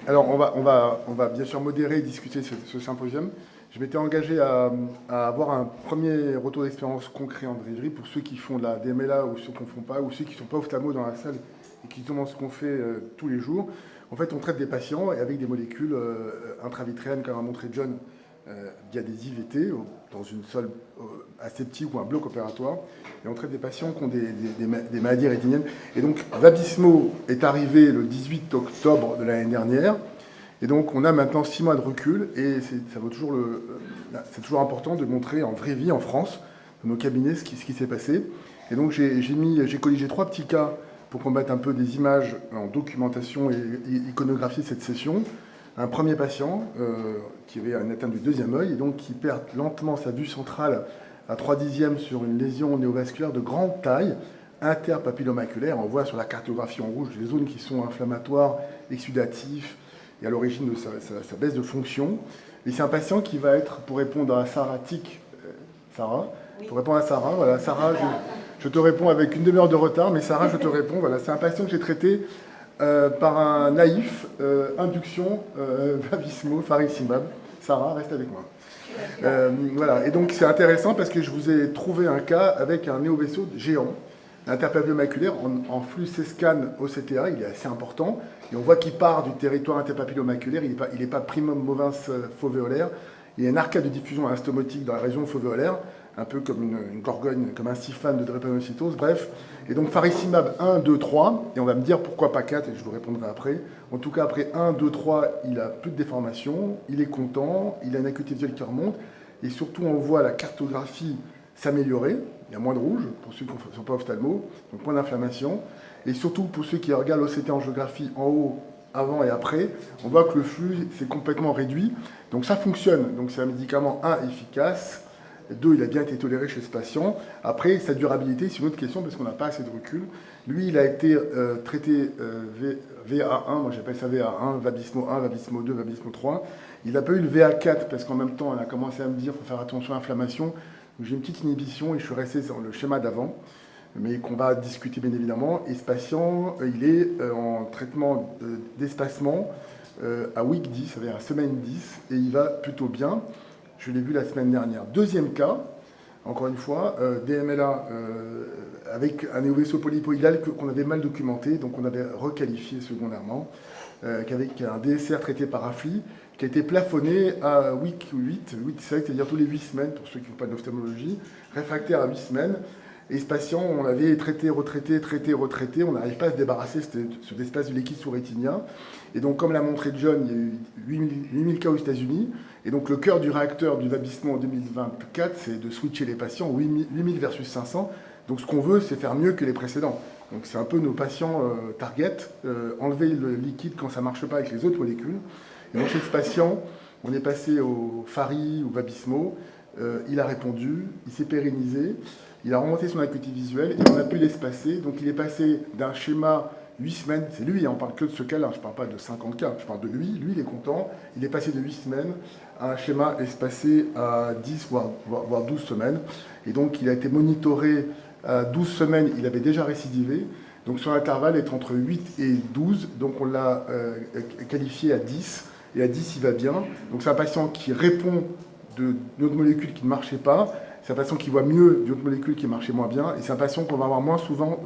Alors, on va bien sûr modérer et discuter ce symposium. Je m'étais engagé à avoir un premier retour d'expérience concret en vraie pour ceux qui font de la DMLA ou ceux qui ne font pas, ou ceux qui ne sont pas ophtalmo dans la salle et qui demandent ce qu'on fait tous les jours. En fait, on traite des patients et avec des molécules intravitréennes, comme a montré John, via des IVT, dans une salle aseptique ou un bloc opératoire. Et on traite des patients qui ont des maladies rétiniennes. Et donc, Vabysmo est arrivé le 18 octobre de l'année dernière. Et donc, on a maintenant 6 mois de recul. Et c'est toujours important de montrer en vraie vie, en France, dans nos cabinets, ce qui s'est passé. Et donc, j'ai colligé 3 petits cas pour qu'on mette un peu des images en documentation et iconographie de cette session. Un premier patient qui avait une atteinte du deuxième œil et donc qui perd lentement sa vue centrale à 3/10 sur une lésion néovasculaire de grande taille, interpapillomaculaire. On voit sur la cartographie en rouge les zones qui sont inflammatoires, exudatifs et à l'origine de sa baisse de fonction. Et c'est un patient qui va être, pour répondre à Sarah Tic, Sarah, oui. Pour répondre à Sarah, voilà, Sarah, je te réponds avec une demi-heure de retard, mais Sarah, je te réponds, voilà, c'est un patient que j'ai traité par un naïf, induction, Vabysmo, faricimab. Sarah, reste avec moi. Voilà, et donc c'est intéressant parce que je vous ai trouvé un cas avec un néovaisseau géant, interpapillomaculaire, en flux C-scan OCTA, il est assez important, et on voit qu'il part du territoire interpapillomaculaire, il n'est pas primum movens fovéolaire, il y a une arcade de diffusion anastomotique dans la région fovéolaire, un peu comme une gorgogne, comme un siphane de drépanocytose, bref. Et donc faricimab 1, 2, 3, et on va me dire pourquoi pas 4, et je vous répondrai après. En tout cas, après 1, 2, 3, il a plus de déformation, il est content, il a une acuité visuelle qui remonte, et surtout on voit la cartographie s'améliorer, il y a moins de rouge, pour ceux qui ne sont pas ophtalmo, donc moins d'inflammation, et surtout pour ceux qui regardent l'OCT en géographie en haut, avant et après, on voit que le flux s'est complètement réduit, donc ça fonctionne, donc c'est un médicament, efficace, 2, il a bien été toléré chez ce patient. Après, sa durabilité, c'est une autre question parce qu'on n'a pas assez de recul. Lui, il a été traité VA1, moi j'appelle ça VA1, Vabysmo 1, Vabysmo 2, Vabysmo 3. Il n'a pas eu le VA4 parce qu'en même temps, on a commencé à me dire qu'il faut faire attention à l'inflammation. J'ai une petite inhibition et je suis resté sur le schéma d'avant, mais qu'on va discuter bien évidemment. Et ce patient, il est en traitement d'espacement à week 10, c'est-à-dire à semaine 10, et il va plutôt bien. Je l'ai vu la semaine dernière. Deuxième cas, encore une fois, DMLA avec un néovaisseau polypoïdal qu'on avait mal documenté, donc on avait requalifié secondairement, avec un DSR traité par AFLI, qui a été plafonné à week 8, c'est-à-dire tous les 8 semaines, pour ceux qui n'ont pas d'ophtalmologie, réfractaire à 8 semaines. Et ce patient, on l'avait traité, retraité, on n'arrive pas à se débarrasser de cet espace de liquide sous-rétinien. Et donc, comme l'a montré John, il y a eu 8000 cas aux États-Unis. Et donc, le cœur du réacteur du Vabysmo en 2024, c'est de switcher les patients, 8000 versus 500. Donc, ce qu'on veut, c'est faire mieux que les précédents. Donc, c'est un peu nos patients target, enlever le liquide quand ça ne marche pas avec les autres molécules. Et donc, chez ce patient, on est passé au Fari ou Vabysmo. Il a répondu, il s'est pérennisé. Il a remonté son acuité visuelle et on a pu l'espacer. Donc il est passé d'un schéma 8 semaines, c'est lui, on parle que de ce cas-là, je ne parle pas de 50 cas, je parle de lui, il est content. Il est passé de 8 semaines à un schéma espacé à 10 voire 12 semaines. Et donc il a été monitoré à 12 semaines, il avait déjà récidivé. Donc son intervalle est entre 8 et 12, donc on l'a qualifié à 10. Et à 10, il va bien. Donc c'est un patient qui répond d'une autre molécule qui ne marchait pas. C'est un patient qui voit mieux d'une autre molécule qui marchait moins bien. Et c'est un patient qu'on va avoir moins souvent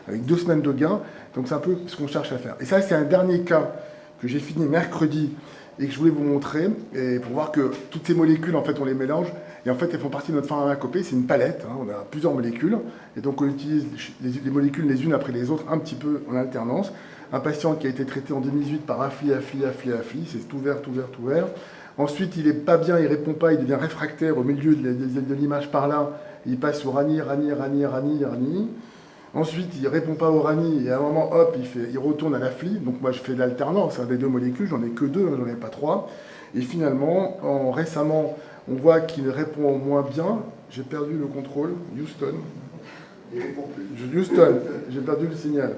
avec 2 semaines de gain. Donc c'est un peu ce qu'on cherche à faire. Et ça, c'est un dernier cas que j'ai fini mercredi et que je voulais vous montrer. Et pour voir que toutes ces molécules, en fait, on les mélange. Et en fait, elles font partie de notre pharmacopée. C'est une palette. On a plusieurs molécules. Et donc, on utilise les molécules les unes après les autres un petit peu en alternance. Un patient qui a été traité en 2018 par AFLI. C'est tout vert. Ensuite, il n'est pas bien, il ne répond pas, il devient réfractaire au milieu de l'image par là. Il passe au RANI. Ensuite, il ne répond pas au RANI et à un moment, hop, il retourne à l'AFLI. Donc moi, je fais de l'alternance des 2 molécules, j'en ai que 2, j'en ai pas 3. Et finalement, récemment, on voit qu'il répond moins bien. J'ai perdu le contrôle. Houston, j'ai perdu le signal.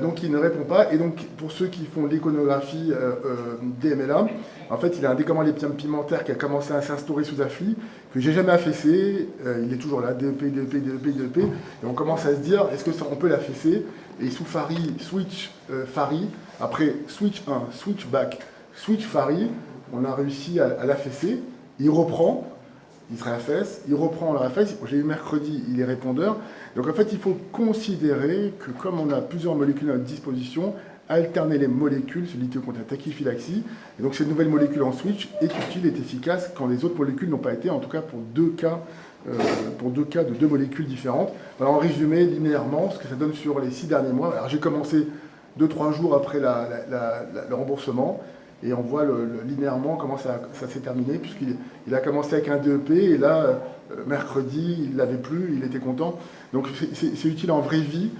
Donc il ne répond pas. Et donc pour ceux qui font l'iconographie DMLA, en fait il a un décommandement leptien pigmentaire qui a commencé à s'instaurer sous AFLI, que j'ai jamais affaissé. Il est toujours là, DEP. Et on commence à se dire, est-ce qu'on peut l'affaisser? Et sous Fari, switch Fari, Après switch 1, switch back, switch Fari, on a réussi à l'affaisser. Il reprend, il se réaffaisse, il reprend, on le réaffaisse. J'ai eu mercredi, il est répondeur. Donc en fait, il faut considérer que comme on a plusieurs molécules à notre disposition, alterner les molécules, se lutter contre la tachyphylaxie. Et donc cette nouvelle molécule en switch est utile, est efficace quand les autres molécules n'ont pas été, en tout cas pour deux cas de deux molécules différentes. Alors en résumé, linéairement, ce que ça donne sur les 6 derniers mois. Alors j'ai commencé 2-3 jours après le remboursement, et on voit linéairement comment ça s'est terminé, puisqu'il a commencé avec un DEP, et là, mercredi, il ne l'avait plus, il était content. Donc c'est utile en vraie vie.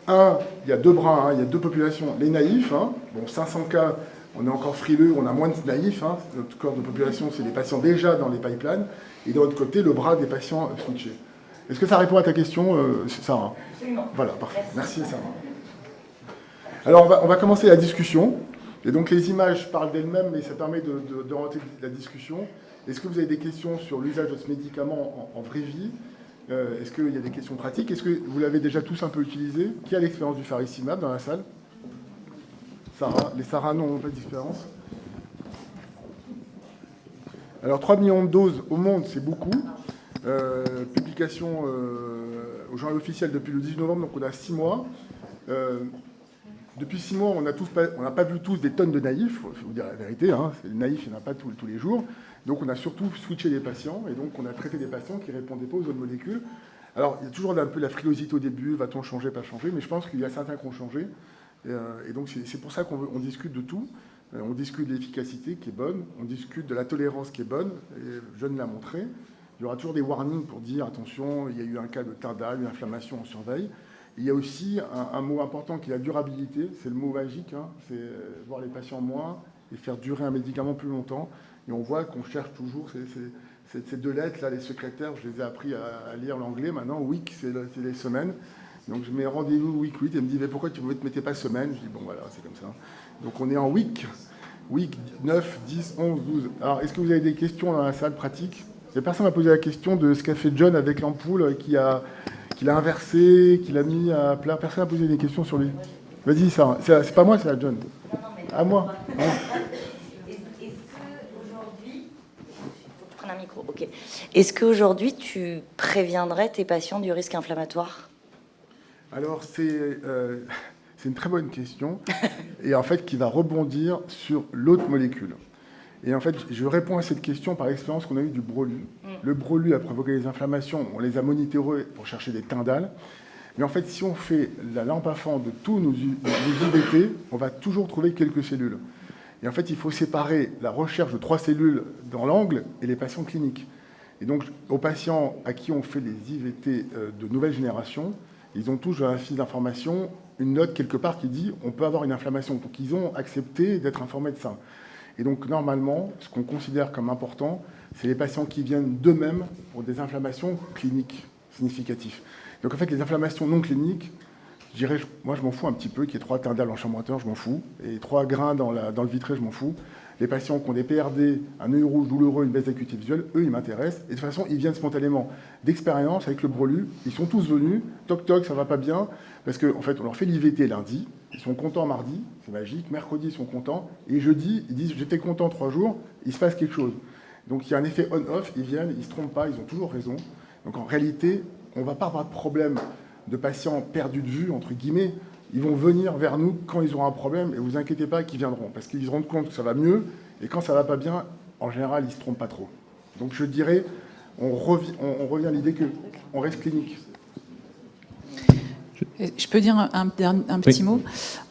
Il y a 2 bras, il y a 2 populations. Les naïfs, bon, 500 cas, on est encore frileux, on a moins de naïfs. Notre corps de population, c'est les patients déjà dans les pipelines. Et de l'autre côté, le bras des patients switchés. Est-ce que ça répond à ta question, Sarah? Absolument. Voilà, parfait. Merci, Sarah. Alors, on va commencer la discussion. Et donc, les images parlent d'elles-mêmes, mais ça permet d'orienter la discussion. Est-ce que vous avez des questions sur l'usage de ce médicament en vraie vie? Est-ce qu'il y a des questions pratiques? Est-ce que vous l'avez déjà tous un peu utilisé? Qui a l'expérience du faricimab dans la salle? Sarah? Les Sarah n'ont pas d'expérience. Alors 3 millions de doses au monde, c'est beaucoup. Publication au journal officiel depuis le 18 novembre, donc on a 6 mois. Depuis 6 mois, on n'a pas vu tous des tonnes de naïfs, il faut vous dire la vérité, les naïfs, il n'y en a pas tous les jours. Donc on a surtout switché les patients, et donc on a traité des patients qui ne répondaient pas aux autres molécules. Alors il y a toujours un peu la frilosité au début, va-t-on changer, pas changer, mais je pense qu'il y a certains qui ont changé. Et donc c'est pour ça qu'on discute de tout. On discute de l'efficacité qui est bonne, on discute de la tolérance qui est bonne, et John l'a montré. Il y aura toujours des warnings pour dire, attention, il y a eu un cas de TARDA, une inflammation, on surveille. Il y a aussi un mot important qui est la durabilité, c'est le mot magique, c'est voir les patients moins et faire durer un médicament plus longtemps. Et on voit qu'on cherche toujours ces 2 lettres, là, les secrétaires, je les ai appris à lire l'anglais, maintenant, week, c'est les semaines. Donc je mets rendez-vous week 8, et elle me dit, mais pourquoi tu ne mettez pas semaine? Je dis, bon voilà, c'est comme ça. Donc on est en week 9, 10, 11, 12. Alors est-ce que vous avez des questions dans la salle pratique? Personne m'a posé la question de ce qu'a fait John avec l'ampoule, qu'il a inversé, qu'il a mis à plat. Personne n'a posé des questions sur lui. Vas-y, Sarah. C'est pas moi, c'est à John. À moi. Est-ce qu'aujourd'hui, tu préviendrais tes patients du risque inflammatoire? Alors, c'est une très bonne question, et en fait, qui va rebondir sur l'autre molécule. Et en fait, je réponds à cette question par l'expérience qu'on a eue du brolu. Le brolu a provoqué des inflammations, on les a monitorés pour chercher des tyndales. Mais en fait, si on fait la lampe à fond de tous nos IVT, on va toujours trouver quelques cellules. Et en fait, il faut séparer la recherche de 3 cellules dans l'angle et les patients cliniques. Et donc, aux patients à qui on fait les IVT de nouvelle génération, ils ont tous dans la fiche d'information une note quelque part qui dit on peut avoir une inflammation. Donc, ils ont accepté d'être informés de ça. Et donc, normalement, ce qu'on considère comme important, c'est les patients qui viennent d'eux-mêmes pour des inflammations cliniques significatives. Donc, en fait, les inflammations non cliniques, je dirais, moi, je m'en fous un petit peu, qu'il y ait 3 tyndales en chambre moteur, je m'en fous, et 3 grains dans le vitré, je m'en fous. Les patients qui ont des PRD, un œil rouge douloureux, une baisse d'acuité visuelle, eux, ils m'intéressent. Et de toute façon, ils viennent spontanément d'expérience avec le brolu. Ils sont tous venus, toc toc, ça va pas bien, parce qu'en fait, on leur fait l'IVT lundi, ils sont contents mardi, c'est magique, mercredi, ils sont contents, et jeudi, ils disent j'étais content 3 jours, il se passe quelque chose. Donc il y a un effet on-off, ils viennent, ils ne se trompent pas, ils ont toujours raison. Donc en réalité, on ne va pas avoir de problème de patients perdus de vue, entre guillemets. Ils vont venir vers nous quand ils auront un problème, et vous inquiétez pas qu'ils viendront, parce qu'ils se rendent compte que ça va mieux, et quand ça va pas bien, en général, ils ne se trompent pas trop. Donc je dirais, on revient à l'idée qu'on reste clinique. Je peux dire un petit mot.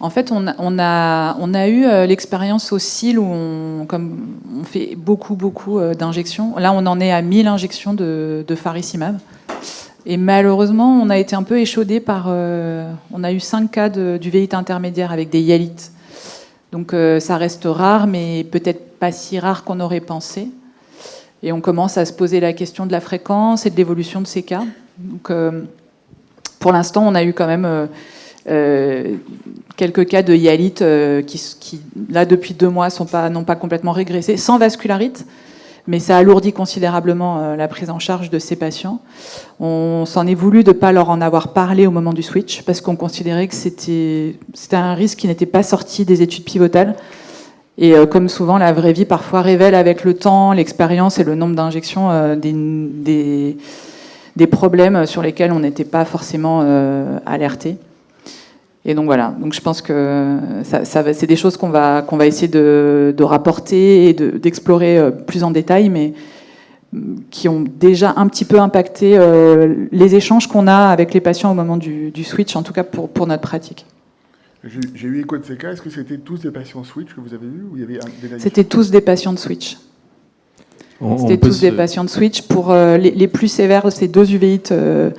En fait, on a eu l'expérience au CIL où comme on fait beaucoup d'injections. Là, on en est à 1000 injections de faricimab. Et malheureusement, on a été un peu échaudé par... on a eu 5 cas d'uveites intermédiaire avec des hyalites. Donc ça reste rare, mais peut-être pas si rare qu'on aurait pensé. Et on commence à se poser la question de la fréquence et de l'évolution de ces cas. Donc... pour l'instant, on a eu quand même quelques cas de hyalite qui, là, depuis 2 mois, n'ont pas complètement régressé, sans vascularite, mais ça alourdit considérablement la prise en charge de ces patients. On s'en est voulu de ne pas leur en avoir parlé au moment du switch, parce qu'on considérait que c'était un risque qui n'était pas sorti des études pivotales. Et comme souvent, la vraie vie parfois révèle avec le temps, l'expérience et le nombre d'injections des problèmes sur lesquels on n'était pas forcément alerté. Et donc voilà, donc je pense que c'est des choses qu'on va essayer de rapporter et d'explorer plus en détail, mais qui ont déjà un petit peu impacté les échanges qu'on a avec les patients au moment du switch, en tout cas pour notre pratique. J'ai eu écho de ces cas. Est-ce que c'était tous des patients switch que vous avez vus ou il y avait des... C'était tous des patients de switch. C'était tous des patients de switch. Pour les plus sévères, c'est 2 uvéites, 2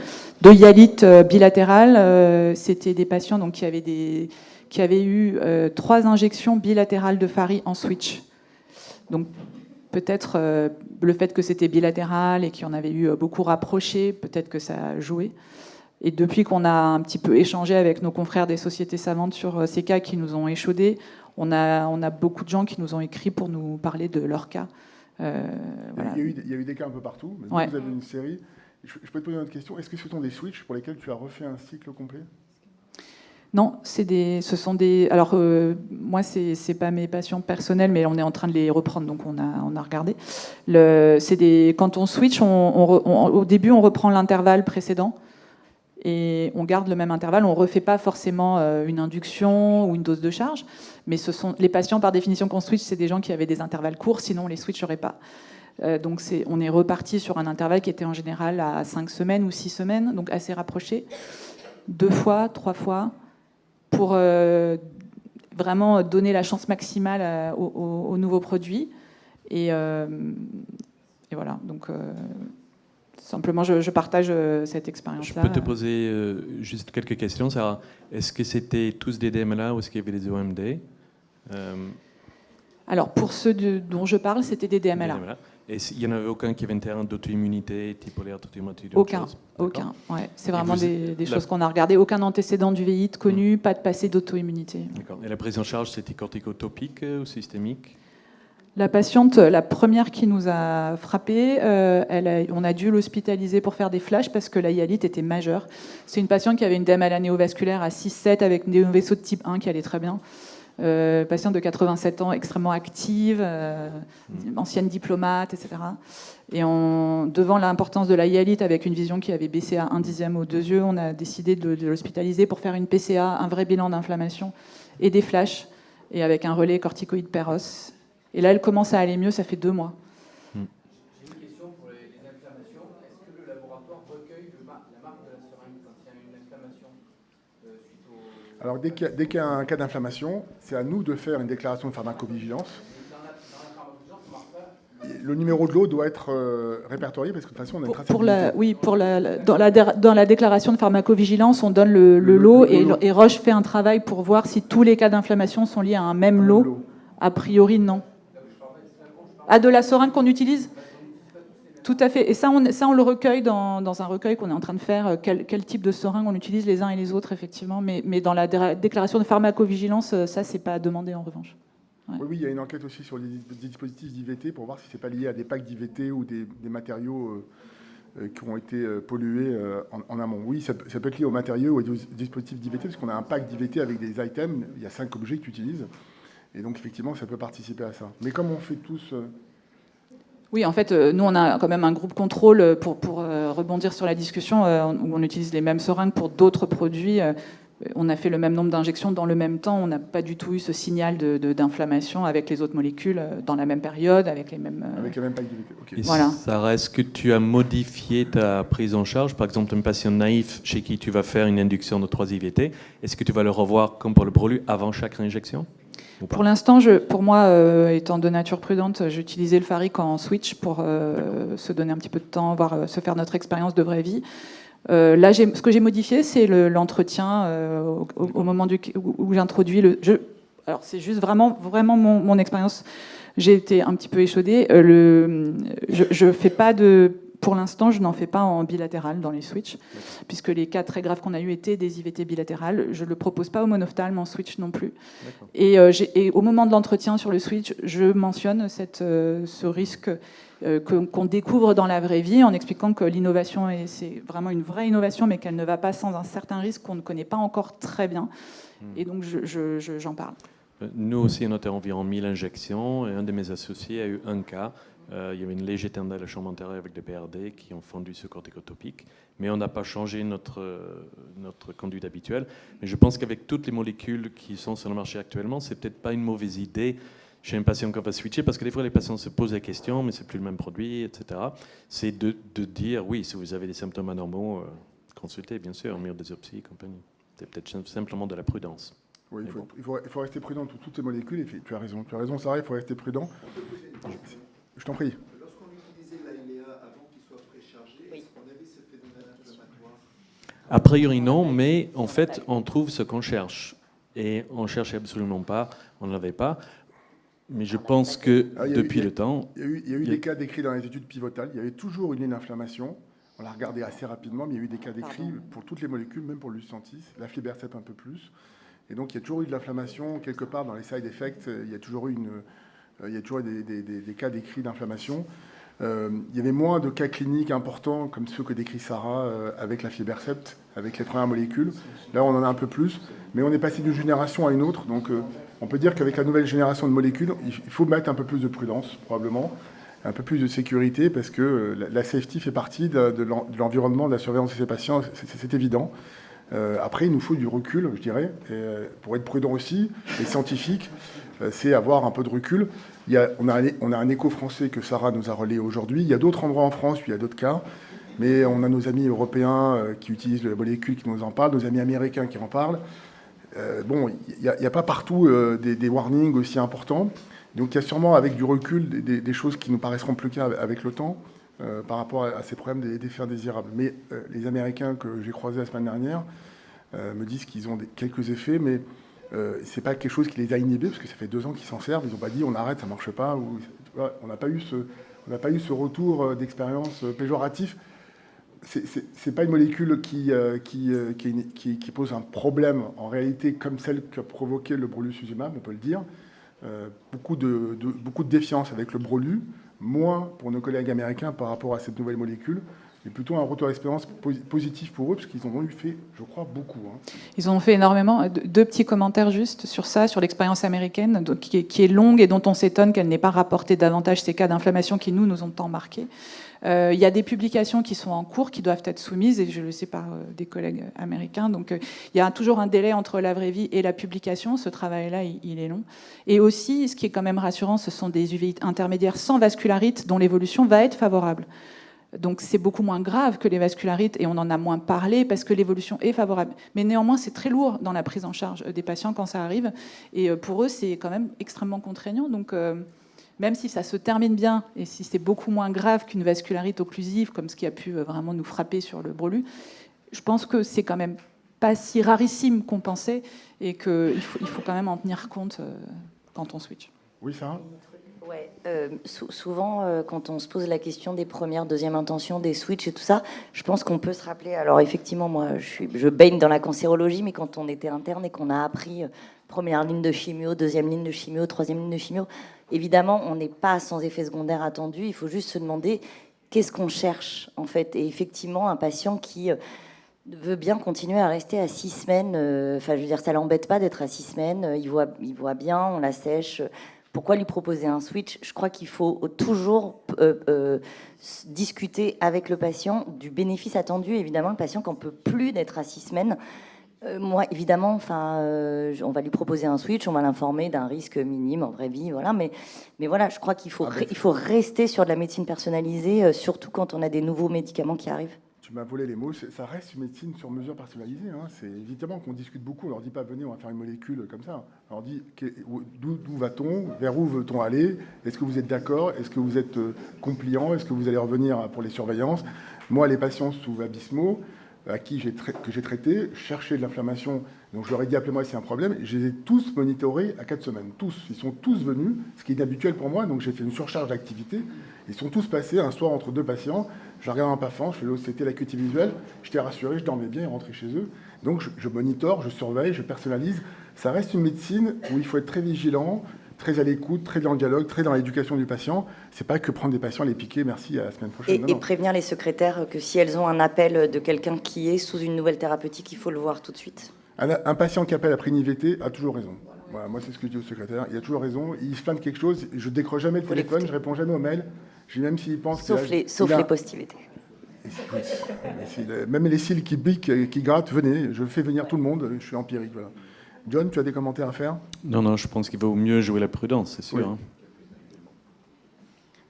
hyalites bilatérales. C'était des patients donc, qui avaient eu 3 injections bilatérales de Fari en switch. Donc peut-être le fait que c'était bilatéral et qu'il y en avait eu beaucoup rapproché, peut-être que ça a joué. Et depuis qu'on a un petit peu échangé avec nos confrères des sociétés savantes sur ces cas qui nous ont échaudés, on a beaucoup de gens qui nous ont écrit pour nous parler de leurs cas. Voilà. Il y a eu des cas un peu partout, mais vous avez une série. Je peux te poser une autre question. Est-ce que ce sont des switches pour lesquels tu as refait un cycle complet ? Non, ce sont des... Alors, moi, c'est pas mes patients personnels, mais on est en train de les reprendre, donc on a regardé. Quand on switch, au début, on reprend l'intervalle précédent, et on garde le même intervalle. On ne refait pas forcément une induction ou une dose de charge, mais les patients, par définition, qu'on switch, c'est des gens qui avaient des intervalles courts, sinon on les switcherait pas. Donc on est reparti sur un intervalle qui était en général à 5 semaines ou 6 semaines, donc assez rapproché, 2 fois, 3 fois, pour vraiment donner la chance maximale au nouveau produit. Et voilà, donc... Simplement, je partage cette expérience-là. Je peux te poser juste quelques questions, Sarah. Est-ce que c'était tous des DMLA ou est-ce qu'il y avait des OMD Alors, pour ceux dont je parle, c'était des DMLA. Et il n'y en avait aucun qui avait un terrain d'auto-immunité, type polyarthromatose? Aucun. Ouais. C'est vraiment des choses qu'on a regardées. Aucun antécédent d'uvéite connu, pas de passé d'auto-immunité. D'accord. Et la prise en charge, c'était corticotopique ou systémique? La patiente, la première qui nous a frappé, on a dû l'hospitaliser pour faire des flashs parce que la hyalite était majeure. C'est une patiente qui avait une DMLA néovasculaire à 6-7 avec des vaisseaux de type 1 qui allait très bien. Patiente de 87 ans, extrêmement active, ancienne diplomate, etc. Et devant l'importance de la hyalite, avec une vision qui avait baissé à 1/10 aux 2 yeux, on a décidé de l'hospitaliser pour faire une PCA, un vrai bilan d'inflammation et des flashs, et avec un relais corticoïde per-os. Et là, elle commence à aller mieux, ça fait 2 mois. J'ai une question pour les inflammations. Est-ce que le laboratoire recueille la marque de la seringue quand il y a une inflammation suite au... Alors, dès qu'il y a un cas d'inflammation, c'est à nous de faire une déclaration de pharmacovigilance. Dans la pharmacovigilance, ça marche pas. Le numéro de lot doit être répertorié parce que de toute façon, on a une traçabilité. Dans la déclaration de pharmacovigilance, on donne le lot et Roche fait un travail pour voir si tous les cas d'inflammation sont liés à un même lot. A priori, non. De la seringue qu'on utilise ? Tout à fait. Et ça, on le recueille dans un recueil qu'on est en train de faire. Quel type de seringue on utilise les uns et les autres, effectivement. Mais dans la déclaration de pharmacovigilance, ça, c'est pas demandé en revanche. Ouais. Oui, il y a une enquête aussi sur les dispositifs d'IVT pour voir si c'est pas lié à des packs d'IVT ou des matériaux qui ont été pollués en amont. Oui, ça peut être lié aux matériaux ou aux dispositifs d'IVT parce qu'on a un pack d'IVT avec des items. Il y a 5 objets que tu utilises. Et donc, effectivement, ça peut participer à ça. Mais comme on fait tous... Oui, en fait, nous, on a quand même un groupe contrôle pour rebondir sur la discussion où on utilise les mêmes seringues pour d'autres produits. On a fait le même nombre d'injections dans le même temps. On n'a pas du tout eu ce signal d'inflammation avec les autres molécules dans la même période, avec les mêmes... Avec les mêmes packs d'IVT. Okay. Voilà. Sarah, est-ce que tu as modifié ta prise en charge? Par exemple, un patient naïf chez qui tu vas faire une induction de 3 IVT, est-ce que tu vas le revoir comme pour le brûlu avant chaque injection? Pour l'instant, pour moi, étant de nature prudente, j'utilisais le Faric en switch pour se donner un petit peu de temps, se faire notre expérience de vraie vie. Là, ce que j'ai modifié, c'est l'entretien au moment où j'introduis le... Alors, c'est juste vraiment mon expérience. J'ai été un petit peu échaudée. Je fais pas de pour l'instant, je n'en fais pas en bilatéral dans les switches, puisque les cas très graves qu'on a eu étaient des IVT bilatérales. Je ne le propose pas au monophthalme en switch non plus. Et au moment de l'entretien sur le switch, je mentionne ce risque qu'on découvre dans la vraie vie, en expliquant que l'innovation, c'est vraiment une vraie innovation, mais qu'elle ne va pas sans un certain risque qu'on ne connaît pas encore très bien. Et donc, j'en parle. Nous aussi, on a environ 1000 injections, et un de mes associés a eu un cas. Il y avait une léger tendelle à la chambre antérieure avec des BRD qui ont fondu ce corticotopique, mais on n'a pas changé notre conduite habituelle. Mais je pense qu'avec toutes les molécules qui sont sur le marché actuellement, c'est peut-être pas une mauvaise idée chez un patient qu'on va switcher, parce que des fois les patients se posent la question, mais c'est plus le même produit, etc. C'est de dire, oui, si vous avez des symptômes anormaux, consultez, bien sûr, myodésopsie et compagnie. C'est peut-être simplement de la prudence. Oui, il faut rester prudent pour toutes ces molécules. Et tu as raison, Sarah, il faut rester prudent. Je t'en prie. Lorsqu'on utilisait l'Ailea avant qu'il soit préchargé, est-ce qu'on avait ce phénomène inflammatoire? A priori non, mais en fait, on trouve ce qu'on cherche. Et on ne cherchait absolument pas, on ne l'avait pas. Mais je pense que depuis le temps... Il y a eu des cas décrits dans les études pivotales. Il y avait toujours une ligne d'inflammation. On l'a regardé assez rapidement, mais il y a eu des cas décrits pour toutes les molécules, même pour le Lucentis, la Flibercept un peu plus. Et donc, il y a toujours eu de l'inflammation. Quelque part, dans les side effects, il y a toujours eu des cas décrits d'inflammation. Il y avait moins de cas cliniques importants, comme ceux que décrit Sarah avec la Flibercept, avec les premières molécules. Là, on en a un peu plus. Mais on est passé d'une génération à une autre. Donc, on peut dire qu'avec la nouvelle génération de molécules, il faut mettre un peu plus de prudence, probablement, un peu plus de sécurité, parce que la safety fait partie de l'environnement, de la surveillance de ces patients, c'est évident. Après, il nous faut du recul, je dirais, pour être prudent aussi, et scientifique, c'est avoir un peu de recul. On a un écho français que Sarah nous a relayé aujourd'hui. Il y a d'autres endroits en France où il y a d'autres cas, mais on a nos amis européens qui utilisent la molécule qui nous en parlent, nos amis américains qui en parlent. Bon, il n'y a pas partout des warnings aussi importants. Donc il y a sûrement, avec du recul, des choses qui nous paraîtront plus claires avec le temps par rapport à ces problèmes d'effets indésirables. Mais les Américains que j'ai croisés la semaine dernière me disent qu'ils ont quelques effets, mais c'est pas quelque chose qui les a inhibés, parce que ça fait 2 ans qu'ils s'en servent. Ils n'ont pas dit on arrête, ça marche pas. Ou, on n'a pas eu ce retour d'expérience péjoratif. C'est pas une molécule qui pose un problème en réalité comme celle qu'a provoqué le brolucizumab, on peut le dire. Beaucoup de défiance avec le brolu, moins pour nos collègues américains par rapport à cette nouvelle molécule, mais plutôt un retour d'expérience positif pour eux, parce qu'ils en ont eu fait, je crois, beaucoup. Ils en ont fait énormément. 2 petits commentaires juste sur ça, sur l'expérience américaine, donc, qui est longue et dont on s'étonne qu'elle n'ait pas rapporté davantage ces cas d'inflammation qui, nous ont tant marqués. Il y a des publications qui sont en cours, qui doivent être soumises, et je le sais par des collègues américains. Donc il y a toujours un délai entre la vraie vie et la publication. Ce travail-là, il est long. Et aussi, ce qui est quand même rassurant, ce sont des uvéites intermédiaires sans vascularite dont l'évolution va être favorable. Donc c'est beaucoup moins grave que les vascularites, et on en a moins parlé parce que l'évolution est favorable. Mais néanmoins, c'est très lourd dans la prise en charge des patients quand ça arrive. Et pour eux, c'est quand même extrêmement contraignant. Donc même si ça se termine bien, et si c'est beaucoup moins grave qu'une vascularite occlusive, comme ce qui a pu vraiment nous frapper sur le brolu, je pense que c'est quand même pas si rarissime qu'on pensait, et qu'il faut quand même en tenir compte quand on switch. Oui, Sarah ? Ouais, souvent, quand on se pose la question des premières, deuxième intentions, des switches et tout ça, je pense qu'on peut se rappeler. Alors effectivement, moi, je baigne dans la cancérologie, mais quand on était interne et qu'on a appris première ligne de chimio, deuxième ligne de chimio, troisième ligne de chimio, évidemment, on n'est pas sans effet secondaire attendu. Il faut juste se demander qu'est-ce qu'on cherche, en fait. Et effectivement, un patient qui veut bien continuer à rester à 6 semaines, enfin, je veux dire, ça l'embête pas d'être à 6 semaines, il voit bien, on la sèche. Pourquoi lui proposer un switch? Je crois qu'il faut toujours discuter avec le patient du bénéfice attendu. Évidemment, le patient qu'en peut plus d'être à 6 semaines, moi, évidemment, on va lui proposer un switch, on va l'informer d'un risque minime en vraie vie, voilà. Mais voilà, je crois qu'il faut, il faut rester sur de la médecine personnalisée, surtout quand on a des nouveaux médicaments qui arrivent. Tu m'as volé les mots, ça reste une médecine sur mesure personnalisée. C'est évidemment qu'on discute beaucoup, on leur dit pas venez, on va faire une molécule comme ça. On leur dit d'où va-t-on, vers où veut-on aller, est-ce que vous êtes d'accord, est-ce que vous êtes compliant, est-ce que vous allez revenir pour les surveillances. Moi, les patients sous Vabysmo, que j'ai traités cherchaient de l'inflammation. Donc je leur ai dit appelez-moi s'il y a un problème. Je les ai tous monitorés à 4 semaines. Tous. Ils sont tous venus, ce qui est inhabituel pour moi. Donc j'ai fait une surcharge d'activité. Ils sont tous passés un soir entre 2 patients. Je regarde un patient, je fais l'OCT, l'acuité visuelle. J'étais rassuré, je dormais bien, ils rentraient chez eux. Donc je monitore, je surveille, je personnalise. Ça reste une médecine où il faut être très vigilant, très à l'écoute, très dans le dialogue, très dans l'éducation du patient. C'est pas que prendre des patients, les piquer, merci, à la semaine prochaine. Et prévenir les secrétaires que si elles ont un appel de quelqu'un qui est sous une nouvelle thérapeutique, il faut le voir tout de suite. Un patient qui appelle après une IVT a toujours raison. Voilà, moi, c'est ce que je dis au secrétaire. Il a toujours raison. Il se plaint de quelque chose. Je décroche jamais le téléphone, je réponds jamais aux mails. Même s'il pense sauf les post-IVT. Même les cils qui biquent, qui grattent, venez. Je fais venir tout le monde. Je suis empirique. Voilà. John, tu as des commentaires à faire? Non, je pense qu'il vaut mieux jouer la prudence, c'est sûr. Oui. Hein.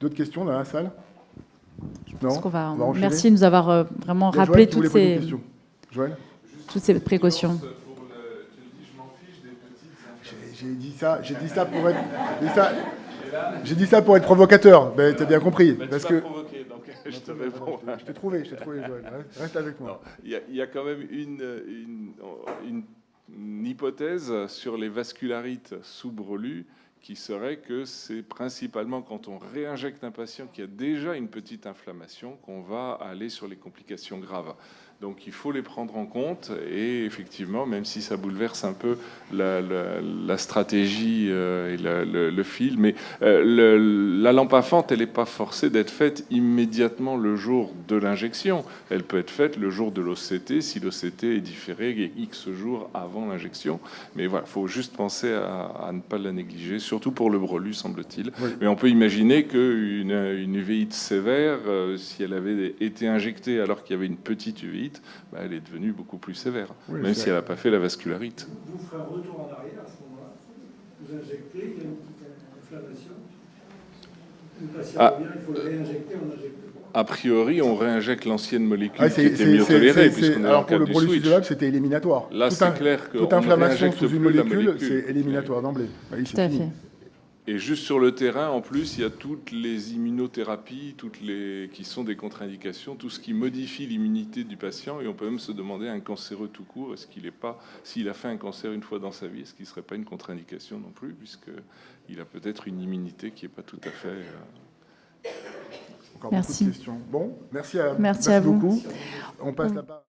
D'autres questions dans la salle? Non, on va merci de nous avoir vraiment rappelé toutes ces précautions. J'ai dit ça pour être provocateur, mais tu as bien compris. Mais parce tu m'as que provoqué, donc je te réponds. Je t'ai trouvé, Joël. Reste avec moi. Il y a quand même une hypothèse sur les vascularites sous brelu qui serait que c'est principalement quand on réinjecte un patient qui a déjà une petite inflammation qu'on va aller sur les complications graves. Donc il faut les prendre en compte et effectivement, même si ça bouleverse un peu la stratégie et le fil, mais la lampe à fente, elle n'est pas forcée d'être faite immédiatement le jour de l'injection. Elle peut être faite le jour de l'OCT si l'OCT est différé X jours avant l'injection. Mais voilà, il faut juste penser à ne pas la négliger, surtout pour le brelu, semble-t-il. Oui. Mais on peut imaginer qu'une uvéite sévère, si elle avait été injectée alors qu'il y avait une petite uvéite, elle est devenue beaucoup plus sévère, oui, même si elle n'a pas fait la vascularite. Vous ferez un retour en arrière à ce moment-là. Vous injectez, il y a une petite inflammation. Le patient revient, il faut le réinjecter, on n'injecte pas. A priori, on réinjecte l'ancienne molécule qui était mieux tolérée, puisqu'on est alors en cas pour le du brûlure switch. sudolable, c'était éliminatoire. Là, c'est clair que toute inflammation sous une molécule, c'est éliminatoire d'emblée. Tout à fait. Et juste sur le terrain, en plus, il y a toutes les immunothérapies, qui sont des contre-indications, tout ce qui modifie l'immunité du patient. Et on peut même se demander un cancéreux tout court, s'il a fait un cancer une fois dans sa vie, est-ce qu'il ne serait pas une contre-indication non plus, puisqu'il a peut-être une immunité qui n'est pas tout à fait... Encore beaucoup de questions. Bon, merci à vous. beaucoup. On passe la parole.